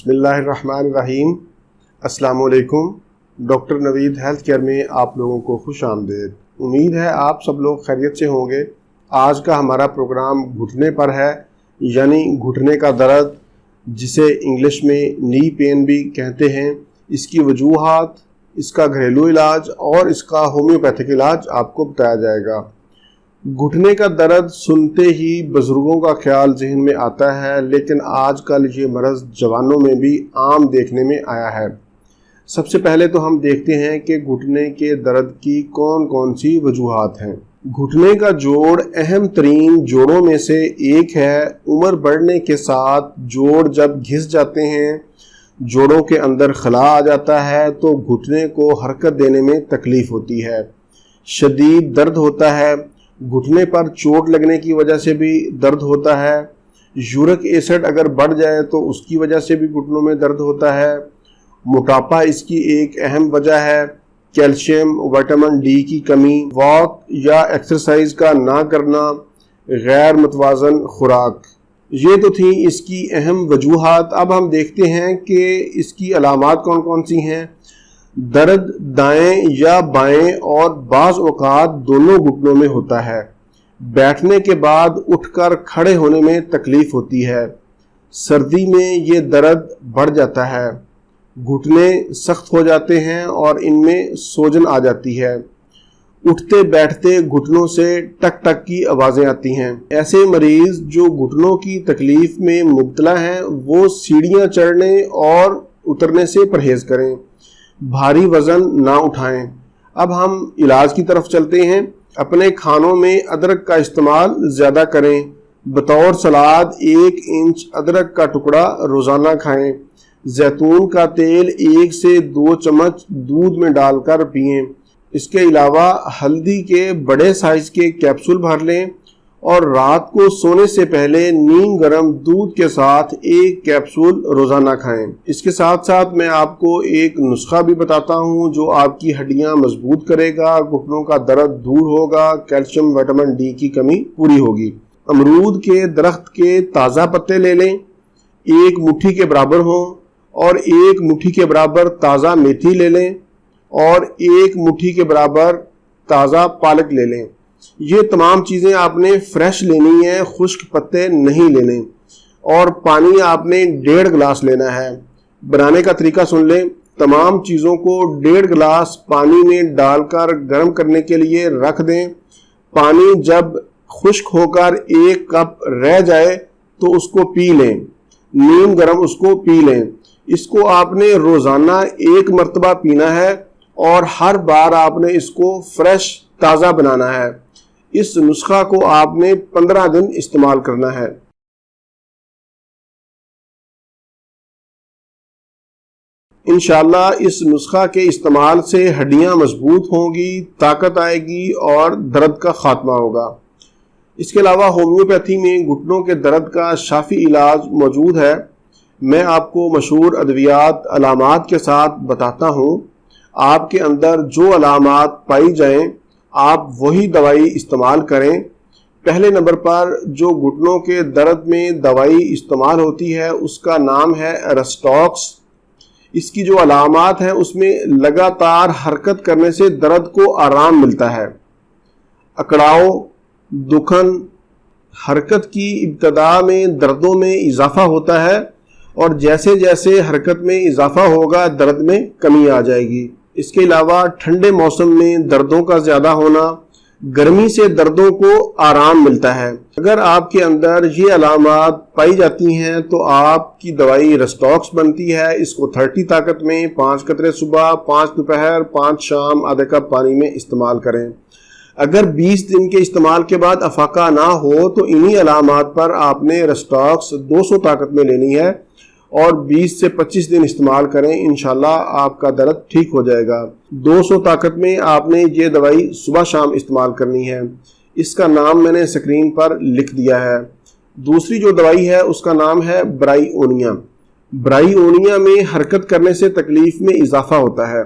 बिस्मिल्लाहिर्रहमानिर्रहीम। अस्सलाम वालेकुम। डॉक्टर नवीद हेल्थ केयर में आप लोगों को खुश आमदीद। उम्मीद है आप सब लोग खैरियत से होंगे। आज का हमारा प्रोग्राम घुटने पर है, यानी घुटने का दर्द, जिसे इंग्लिश में नी पेन भी कहते हैं। इसकी वजूहात, इसका घरेलू इलाज और इसका होम्योपैथिक इलाज आपको बताया जाएगा। घुटने का दर्द सुनते ही बुजुर्गों का ख्याल जहन में आता है, लेकिन आजकल ये मर्ज़ जवानों में भी आम देखने में आया है। सबसे पहले तो हम देखते हैं कि घुटने के दर्द की कौन कौन सी वजूहात हैं। घुटने का जोड़ अहम तरीन जोड़ों में से एक है। उम्र बढ़ने के साथ जोड़ जब घिस जाते हैं, जोड़ों के अंदर खला आ जाता है, तो घुटने को हरकत देने में तकलीफ होती है, शदीद दर्द होता है। घुटने पर चोट लगने की वजह से भी दर्द होता है। यूरिक एसिड अगर बढ़ जाए तो उसकी वजह से भी घुटनों में दर्द होता है। मोटापा इसकी एक अहम वजह है। कैल्शियम, विटामिन डी की कमी, वॉक या एक्सरसाइज का ना करना, गैर मुतवाज़न खुराक, ये तो थी इसकी अहम वजूहात। अब हम देखते हैं कि इसकी अलामात कौन कौन सी हैं। दर्द दाएं या बाएं और बाज़ औक़ात दोनों घुटनों में होता है। बैठने के बाद उठकर खड़े होने में तकलीफ होती है। सर्दी में ये दर्द बढ़ जाता है। घुटने सख्त हो जाते हैं और इनमें सोजन आ जाती है। उठते बैठते घुटनों से टक टक की आवाज़ें आती हैं। ऐसे मरीज़ जो घुटनों की तकलीफ़ में मुब्तला हैं, वो सीढ़ियाँ चढ़ने और उतरने से परहेज़ करें, भारी वज़न ना उठाएं। अब हम इलाज की तरफ चलते हैं। अपने खानों में अदरक का इस्तेमाल ज़्यादा करें। बतौर सलाद 1 इंच अदरक का टुकड़ा रोज़ाना खाएं। जैतून का तेल 1 से 2 चम्मच दूध में डालकर पिएं। इसके अलावा हल्दी के बड़े साइज़ के कैप्सूल भर लें और रात को सोने से पहले नीम गर्म दूध के साथ 1 कैप्सूल रोज़ाना खाएं। इसके साथ साथ मैं आपको एक नुस्खा भी बताता हूं जो आपकी हड्डियां मजबूत करेगा, घुटनों का दर्द दूर होगा, कैल्शियम विटामिन डी की कमी पूरी होगी। अमरूद के दरख्त के ताज़ा पत्ते ले लें, 1 मुट्ठी के बराबर हों, और 1 मुट्ठी के बराबर ताज़ा मेथी ले लें और 1 मुट्ठी के बराबर ताज़ा पालक ले लें। ये तमाम चीज़ें आपने फ्रेश लेनी है, खुश्क पत्ते नहीं लेने। और पानी आपने 1.5 गिलास लेना है। बनाने का तरीका सुन लें। तमाम चीज़ों को 1.5 गिलास पानी में डालकर गर्म करने के लिए रख दें। पानी जब खुश्क होकर 1 कप रह जाए तो उसको पी लें, नीम गर्म उसको पी लें। इसको आपने रोज़ाना 1 मरतबा पीना है और हर बार आपने इसको फ्रेश ताज़ा बनाना है। इस नुस्खा को आपने 15 दिन इस्तेमाल करना है। इंशाअल्लाह इस नुस्खा के इस्तेमाल से हड्डियां मजबूत होंगी, ताकत आएगी और दर्द का खात्मा होगा। इसके अलावा होम्योपैथी में घुटनों के दर्द का शाफी इलाज मौजूद है। मैं आपको मशहूर अद्वियात अलामात के साथ बताता हूँ। आपके अंदर जो अलामात पाई जाएं, आप वही दवाई इस्तेमाल करें। पहले नंबर पर जो घुटनों के दर्द में दवाई इस्तेमाल होती है उसका नाम है रस्टॉक्स। इसकी जो अलामात हैं उसमें लगातार हरकत करने से दर्द को आराम मिलता है। अकड़ाव, दुखन, हरकत की इब्तदा में दर्दों में इजाफा होता है और जैसे जैसे हरकत में इजाफा होगा दर्द में कमी आ जाएगी। इसके अलावा ठंडे मौसम में दर्दों का ज़्यादा होना, गर्मी से दर्दों को आराम मिलता है। अगर आपके अंदर ये अलामात पाई जाती हैं तो आपकी दवाई रस्टॉक्स बनती है। इसको 30 ताकत में 5 कतरे सुबह, 5 दोपहर, 5 शाम आधे कप पानी में इस्तेमाल करें। अगर 20 दिन के इस्तेमाल के बाद अफाका ना हो तो इन्हीं अलामात पर आपने रस्टॉक्स 200 ताकत में लेनी है और 20 से 25 दिन इस्तेमाल करें। इंशाल्लाह आपका दर्द ठीक हो जाएगा। 200 ताकत में आपने ये दवाई सुबह शाम इस्तेमाल करनी है। इसका नाम मैंने स्क्रीन पर लिख दिया है। दूसरी जो दवाई है उसका नाम है ब्राइओनिया। ब्राइओनिया में हरकत करने से तकलीफ में इजाफा होता है।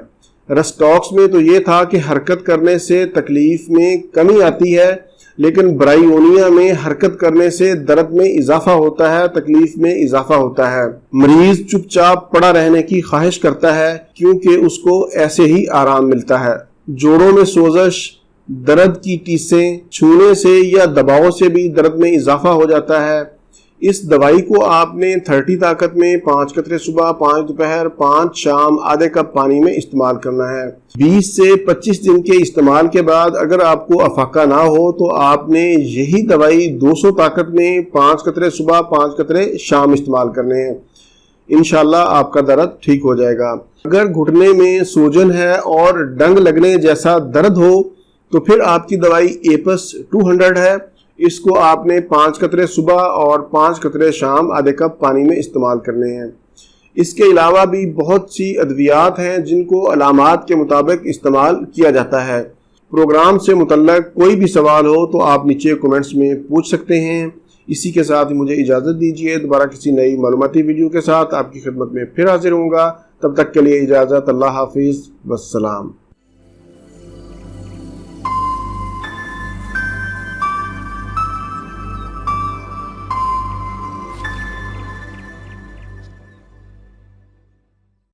रस्टॉक्स में तो ये था कि हरकत करने से तकलीफ में कमी आती है, لیکن برائیونیا میں حرکت کرنے سے درد میں اضافہ ہوتا ہے، تکلیف میں اضافہ ہوتا ہے۔ مریض چپ چاپ پڑا رہنے کی خواہش کرتا ہے کیونکہ اس کو ایسے ہی آرام ملتا ہے۔ جوڑوں میں سوزش، درد کی ٹیسیں، چھونے سے یا دباؤ سے بھی درد میں اضافہ ہو جاتا ہے۔ اس دوائی کو آپ نے 30 طاقت میں 5 قطرے صبح، 5 دوپہر، 5 شام آدھے کپ پانی میں استعمال کرنا ہے۔ 20 سے 25 دن کے استعمال کے بعد اگر آپ کو افاقہ نہ ہو تو آپ نے یہی دوائی 200 طاقت میں 5 قطرے صبح، 5 قطرے شام استعمال کرنے ہیں۔ انشاءاللہ آپ کا درد ٹھیک ہو جائے گا۔ اگر گھٹنے میں سوجن ہے اور ڈنگ لگنے جیسا درد ہو تو پھر آپ کی دوائی ایپس 200 ہے۔ اس کو آپ نے 5 قطرے صبح اور 5 قطرے شام آدھے کپ پانی میں استعمال کرنے ہیں۔ اس کے علاوہ بھی بہت سی ادویات ہیں جن کو علامات کے مطابق استعمال کیا جاتا ہے۔ پروگرام سے متعلق کوئی بھی سوال ہو تو آپ نیچے کومنٹس میں پوچھ سکتے ہیں۔ اسی کے ساتھ مجھے اجازت دیجیے، دوبارہ کسی نئی معلوماتی ویڈیو کے ساتھ آپ کی خدمت میں پھر حاضر ہوں گا۔ تب تک کے لیے اجازت، اللہ حافظ، والسلام۔